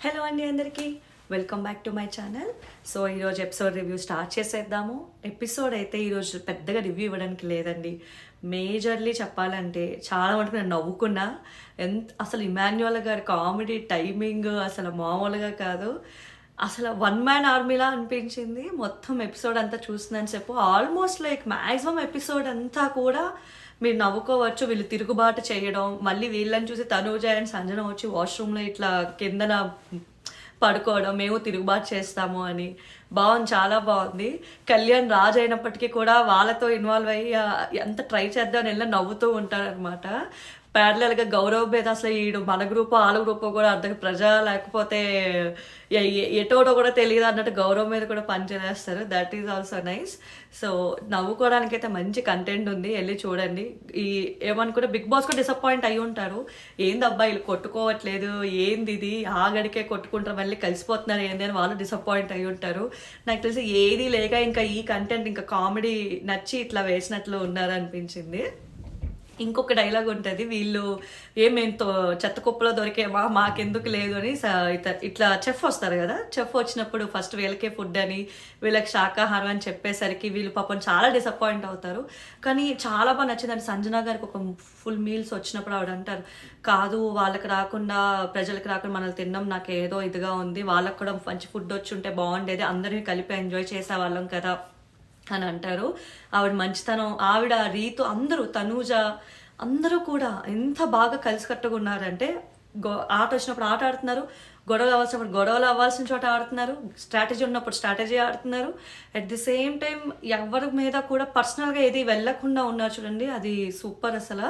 Hello అండి అందరికీ welcome back to my channel. So ఈరోజు ఎపిసోడ్ రివ్యూ స్టార్ట్ చేసేద్దాము. ఎపిసోడ్ అయితే ఈరోజు పెద్దగా రివ్యూ ఇవ్వడానికి లేదండి. మేజర్లీ చెప్పాలంటే చాలా మటుకు నేను నవ్వుకున్నా. అసలు ఇమాన్యువల్ గారి కామెడీ టైమింగ్ అసలు మామూలుగా కాదు. అసలు వన్ మ్యాన్ ఆర్మీలా అనిపించింది మొత్తం ఎపిసోడ్ అంతా చూస్తుందని చెప్పు. ఆల్మోస్ట్ లైక్ మ్యాక్సిమం ఎపిసోడ్ అంతా కూడా మీరు నవ్వుకోవచ్చు. వీళ్ళు తిరుగుబాటు చేయడం, మళ్ళీ వీళ్ళని చూసి తనూజ అండ్ సంజన వచ్చి వాష్రూమ్లో ఇట్లా కిందన పడుకోవడం, మేము తిరుగుబాటు చేస్తాము అని బాగుంది, చాలా బాగుంది. కళ్యాణ్ రాజు అయినప్పటికీ కూడా వాళ్ళతో ఇన్వాల్వ్ అయ్యి ఎంత ట్రై చేద్దామని వెళ్ళి నవ్వుతూ ఉంటారనమాట. ప్యారలల్గా గౌరవ్ భేద అసలు ఈడు మన గ్రూపు వాళ్ళ గ్రూపు కూడా అర్థం ప్రజా లేకపోతే ఎటోడో కూడా తెలియదు అన్నట్టు గౌరవ్ మీద కూడా పనిచేస్తారు. That is also nice. So నవ్వుకోవడానికి అయితే మంచి కంటెంట్ ఉంది, వెళ్ళి చూడండి. ఈ ఏమనుకుంటే బిగ్ బాస్ కూడా డిసప్పాయింట్ అయి ఉంటారు. ఏంది అబ్బాయిలు కొట్టుకోవట్లేదు, ఏంది ఇది ఆగడికే కొట్టుకుంటారు మళ్ళీ కలిసిపోతున్నారు ఏంది అని వాళ్ళు డిసప్పాయింట్ అయి ఉంటారు. నాకు తెలిసి ఏది లేక ఇంకా ఈ కంటెంట్ ఇంకా కామెడీ నచ్చి ఇట్లా వేసినట్లు ఉన్నారు అనిపించింది. ఇంకొక డైలాగ్ ఉంటుంది, వీళ్ళు ఏమేంతో చెత్త కుప్పలో దొరికేమా మాకెందుకు లేదు అని ఇట్లా చెఫ్ వస్తారు కదా, చెఫ్ వచ్చినప్పుడు ఫస్ట్ వీళ్ళకే ఫుడ్ అని వీళ్ళకి శాకాహారం అని చెప్పేసరికి వీళ్ళు పాపం చాలా డిసప్పాయింట్ అవుతారు. కానీ చాలా బాగా నచ్చిందండి. సంజన గారికి ఒక ఫుల్ మీల్స్ వచ్చినప్పుడు ఆవిడ అంటారు, కాదు వాళ్ళకి రాకుండా ప్రజలకు రాకుండా మనల్ని తినడం నాకు ఏదో ఇదిగా ఉంది, వాళ్ళకి కూడా మంచి ఫుడ్ వచ్చి ఉంటే బాగుండేది, అందరినీ కలిపి ఎంజాయ్ చేసేవాళ్ళం కదా అని అంటారు. ఆవిడ మంచితనం, ఆవిడ రీతు, అందరూ తనూజ అందరూ కూడా ఎంత బాగా కలిసికట్టుగా ఉన్నారంటే ఆట వచ్చినప్పుడు ఆట ఆడుతున్నారు, గొడవలు అవ్వాల్సినప్పుడు గొడవలు అవ్వాల్సిన చోట ఆడుతున్నారు, స్ట్రాటజీ ఉన్నప్పుడు స్ట్రాటజీ ఆడుతున్నారు. అట్ ది సేమ్ టైం ఎవరి మీద కూడా పర్సనల్గా ఏది వెళ్ళకుండా ఉన్నారు చూడండి, అది సూపర్ అసలు.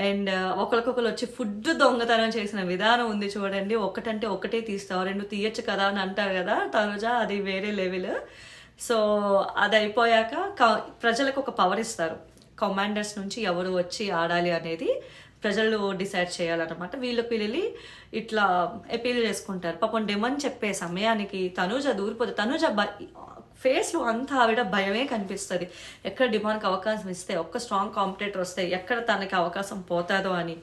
అండ్ ఒకరికొకరు వచ్చి ఫుడ్ దొంగతనం చేసిన విధానం ఉంది చూడండి. ఒకటంటే ఒకటే తీస్తావు, రెండు తీయచ్చు కదా అని అంటారు కదా తనుజ, అది వేరే లెవెల్. సో అది అయిపోయాక ప్రజలకు ఒక పవర్ ఇస్తారు, కమాండర్స్ నుంచి ఎవరు వచ్చి ఆడాలి అనేది ప్రజలు డిసైడ్ చేయాలన్నమాట. వీళ్ళకి వెళ్ళి ఇట్లా అపీల్ చేసుకుంటారు. పాపం డెమన్ చెప్పే సమయానికి తనూజ దూరిపోతుంది. తనూజ ఫేస్లో అంతా ఆవిడ భయమే కనిపిస్తుంది. ఎక్కడ డిమాండ్కి అవకాశం ఇస్తే, ఒక్క స్ట్రాంగ్ కాంపిటేటర్ వస్తే ఎక్కడ తనకి అవకాశం పోతాదో అని.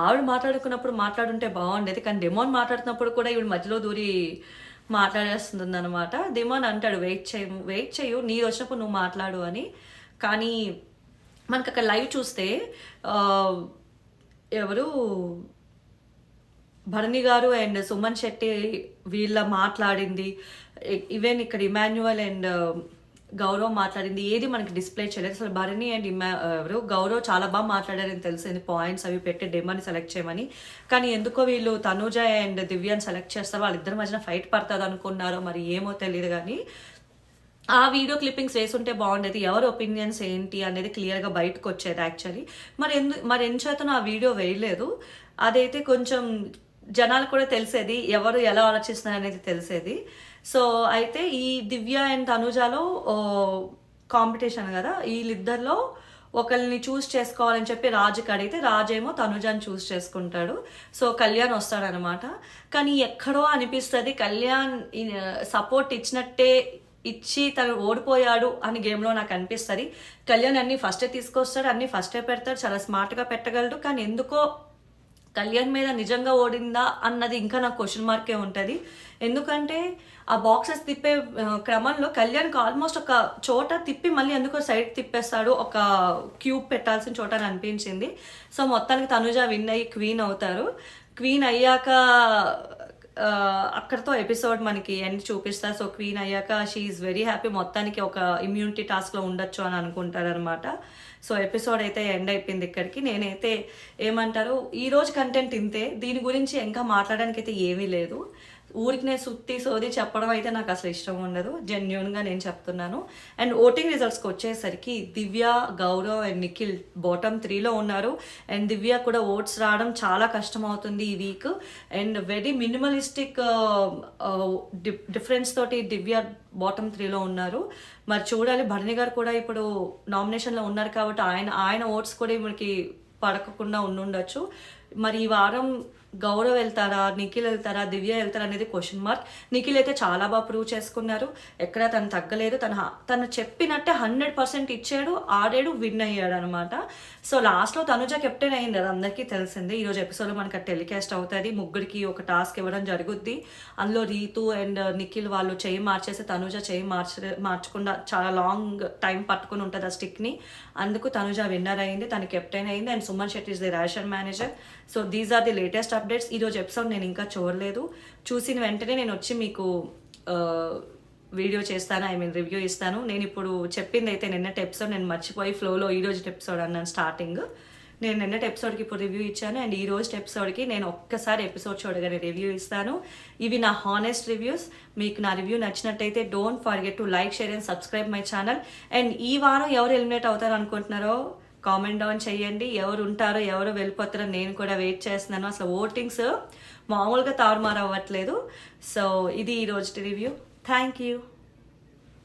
ఆవిడ మాట్లాడుకున్నప్పుడు మాట్లాడుంటే బాగుండేది, కానీ డెమోన్ మాట్లాడుతున్నప్పుడు కూడా ఈవిడ మధ్యలో దూరి మాట్లాడేస్తుంది అనమాట. డిమాన్ అంటాడు, వెయిట్ చేయు నీది వచ్చినప్పుడు నువ్వు మాట్లాడు అని. కానీ మనకు అక్కడ లైవ్ చూస్తే ఎవరు భరణి గారు అండ్ సుమన్ శెట్టి వీళ్ళ మాట్లాడింది, ఈవెన్ ఇక్కడ ఇమాన్యువల్ అండ్ గౌరవ్ మాట్లాడింది ఏది మనకి డిస్ప్లే చేయలేదు. అసలు భరణి అండ్ ఎవరు గౌరవ్ చాలా బాగా మాట్లాడారని తెలిసింది, పాయింట్స్ అవి పెట్టి డెమోని సెలెక్ట్ చేయమని. కానీ ఎందుకో వీళ్ళు తనూజ అండ్ దివ్యాని సెలెక్ట్ చేస్తారు. వాళ్ళిద్దరి మధ్యన ఫైట్ పడుతుంది అనుకున్నారో మరి ఏమో తెలియదు. కానీ ఆ వీడియో క్లిప్పింగ్స్ వేసుంటే బాగుండేది, ఎవరి ఒపీనియన్స్ ఏంటి అనేది క్లియర్గా బయటకు వచ్చేది యాక్చువల్లీ. మరి ఎంచేతను ఆ వీడియో వేయలేదు. అదైతే కొంచెం జనాలు కూడా తెలిసేది, ఎవరు ఎలా ఆలోచిస్తున్నారు అనేది తెలిసేది. సో అయితే ఈ దివ్య అండ్ తనుజాలో కాంపిటీషన్ కదా, వీళ్ళిద్దరిలో ఒకరిని చూస్ చేసుకోవాలని చెప్పి రాజుకి అడిగితే రాజేమో తనుజాని చూస్ చేసుకుంటాడు. సో కళ్యాణ్ వస్తాడనమాట. కానీ ఎక్కడో అనిపిస్తుంది కళ్యాణ్ సపోర్ట్ ఇచ్చి తను ఓడిపోయాడు అని గేమ్లో నాకు అనిపిస్తుంది. కళ్యాణ్ అన్ని ఫస్టే తీసుకొస్తాడు, అన్ని ఫస్టే పెడతాడు, చాలా స్మార్ట్గా పెట్టగలడు. కానీ ఎందుకో కళ్యాణ్ మీద నిజంగా ఓడిందా అన్నది ఇంకా నాకు క్వశ్చన్ మార్కే ఉంటుంది. ఎందుకంటే ఆ బాక్సెస్ తిప్పే క్రమంలో కళ్యాణ్కి ఆల్మోస్ట్ ఒక చోట తిప్పి మళ్ళీ ఎందుకో సైడ్ తిప్పేస్తాడు, ఒక క్యూబ్ పెట్టాల్సిన చోట అని అనిపించింది. సో మొత్తానికి తనుజ విన్ అయ్యి క్వీన్ అవుతారు. క్వీన్ అయ్యాక అక్కడితో ఎపిసోడ్ మనకి ఎండ్ చూపిస్తారు. సో క్వీన్ అయ్యాక షీ ఈజ్ వెరీ హ్యాపీ, మొత్తానికి ఒక ఇమ్యూనిటీ టాస్క్లో ఉండొచ్చు అని అనుకుంటారనమాట. సో ఎపిసోడ్ అయితే ఎండ్ అయిపోయింది ఇక్కడికి. నేనైతే ఏమంటారు, ఈరోజు కంటెంట్ ఇంతే, దీని గురించి ఇంకా మాట్లాడడానికి అయితే ఏమీ లేదు. ఊరికి నేను సుత్తి సోది చెప్పడం అయితే నాకు అసలు ఇష్టం ఉండదు, జెన్యున్గా నేను చెప్తున్నాను. అండ్ ఓటింగ్ రిజల్ట్స్కి వచ్చేసరికి దివ్య, గౌరవ్ అండ్ నిఖిల్ బాటమ్ 3లో ఉన్నారు. అండ్ దివ్య కూడా ఓట్స్ రావడం చాలా కష్టం అవుతుంది ఈ week. And very minimalistic difference తోటి దివ్య బాటమ్ 3లో ఉన్నారు. మరి చూడాలి, భరణి గారు కూడా ఇప్పుడు నామినేషన్లో ఉన్నారు కాబట్టి ఆయన ఓట్స్ కూడా మనకి పడకుండా ఉండుండొచ్చు. మరి ఈ వారం గౌరవ్ వెళ్తారా, నిఖిల్ వెళ్తారా, దివ్య వెళ్తారా అనేది క్వశ్చన్ మార్క్. నిఖిల్ అయితే చాలా బాగా ప్రూవ్ చేసుకున్నారు, ఎక్కడ తను తగ్గలేదు, తను చెప్పినట్టే 100% ఇచ్చాడు, ఆడాడు, విన్ అయ్యాడు అనమాట. సో లాస్ట్లో తనుజ కెప్టెన్ అయింది, అది అందరికీ తెలిసిందే. ఈరోజు ఎపిసోడ్లో మనకి టెలికాస్ట్ అవుతుంది, ముగ్గురికి ఒక టాస్క్ ఇవ్వడం జరుగుద్ది. అందులో రీతు అండ్ నిఖిల్ వాళ్ళు చేయి మార్చేసి తనుజ చేయి మార్చకుండా చాలా లాంగ్ టైం పట్టుకుని ఉంటుంది ఆ స్టిక్ని. అందుకు తనుజ విన్నర్ అయింది, తను కెప్టెన్ అయింది. And Suman Shetty is the ration manager. So these are the latest updates. ఈరోజు ఎపిసోడ్ నేను ఇంకా చూడలేదు, చూసిన వెంటనే నేను వచ్చి మీకు వీడియో చేస్తాను, రివ్యూ ఇస్తాను. నేను ఇప్పుడు చెప్పింది అయితే నిన్నటి ఎపిసోడ్ నేను మర్చిపోయి ఫ్లోలో ఈరోజు ఎపిసోడ్ అన్నాను స్టార్టింగ్. నేను నిన్నటి ఎపిసోడ్కి ఇప్పుడు రివ్యూ ఇచ్చాను, అండ్ ఈ రోజు ఎపిసోడ్కి నేను ఒక్కసారి ఎపిసోడ్ చూడగానే రివ్యూ ఇస్తాను. ఇవి నా హానెస్ట్ రివ్యూస్. మీకు నా రివ్యూ నచ్చినట్టయితే don't forget to like, share and subscribe my channel. And ఈ వారం ఎవరు ఎలిమినేట్ అవుతారు అనుకుంటున్నారో కామెంట్ డౌన్ చేయండి. ఎవరు ఉంటారో ఎవరు వెళ్ళిపోతారో నేను కూడా వెయిట్ చేస్తున్నాను. అసలు ఓటింగ్స్ మామూలుగా తారుమారు అవ్వట్లేదు. సో ఇది ఈ రోజు రివ్యూ. Thank you.